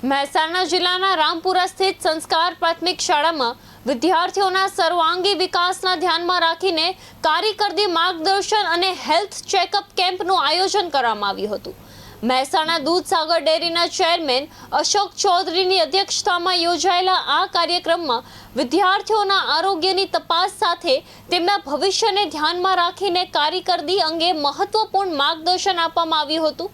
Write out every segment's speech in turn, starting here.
મહેસાણા જિલ્લાના રામપુરા સ્થિત સંસ્કાર પ્રાથમિક શાળામાં વિદ્યાર્થીઓના સર્વાંગી વિકાસના ધ્યાનમાં રાખીને કારકિર્દી માર્ગદર્શન અને હેલ્થ ચેકઅપ કેમ્પનું આયોજન કરવામાં આવ્યું હતું। મહેસાણા દૂધસાગર ડેરીના ચેરમેન અશોક ચૌધરીની અધ્યક્ષતામાં યોજાયેલા આ કાર્યક્રમમાં વિદ્યાર્થીઓના આરોગ્યની તપાસ સાથે તેમના ભવિષ્યને ધ્યાનમાં રાખીને કારકિર્દી અંગે મહત્વપૂર્ણ માર્ગદર્શન આપવામાં આવ્યું હતું।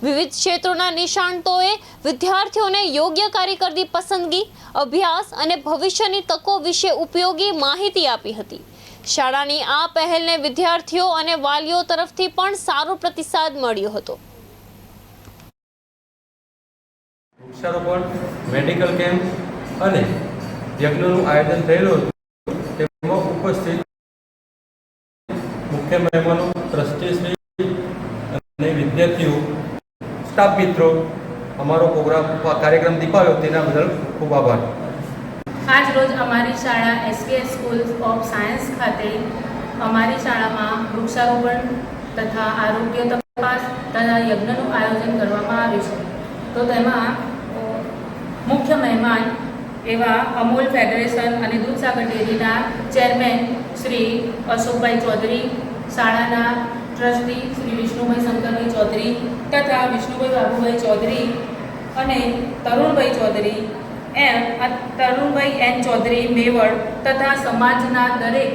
વિવિધ ક્ષેત્રોના નિષ્ણાતોએ વિદ્યાર્થીઓને યોગ્ય કારકિર્દી પસંદગી, અભ્યાસ અને ભવિષ્યની તકો વિશે ઉપયોગી માહિતી આપી હતી। શાળાની આ પહેલને વિદ્યાર્થીઓ અને વાલીઓ તરફથી પણ સારો પ્રતિસાદ મળ્યો હતો। વૃક્ષારોપણ, મેડિકલ કેમ્પ અને યજ્ઞનું આયોજન થયેલું હતું। તેમાં ઉપસ્થિત મુખ્ય મહેમાનો, ટ્રસ્ટીશ્રી અને વિદ્યાર્થીઓ, સ્ટાફ મિત્રો અમારો કાર્યક્રમ દીપાવ્યો તેના બદલ ખૂબ આભાર। આજ રોજ અમારી શાળા એસકેએસ સ્કૂલ ઓફ સાયન્સ ખાતે અમારી શાળામાં વૃક્ષારોપણ તથા આરોગ્ય તપાસ તથા યજ્ઞનું આયોજન કરવામાં આવ્યું છે। તો તેમાં મુખ્ય મહેમાન એવા અમૂલ ફેડરેશન અને દૂધસાગર ડેરીના ચેરમેન શ્રી અશોકભાઈ ચૌધરી, શાળાના ટ્રસ્ટી શ્રી વિષ્ણુભાઈ શંકરભાઈ ચૌધરી તથા વિષ્ણુભાઈ બાબુભાઈ ચૌધરી અને તરુણભાઈ ચૌધરી તરુણભાઈ એન ચૌધરી મેવડ તથા સમાજના દરેક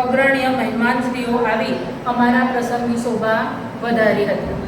અગ્રણીય મહેમાનશ્રીઓ આવી અમારા પ્રસંગની શોભા વધારી હતી।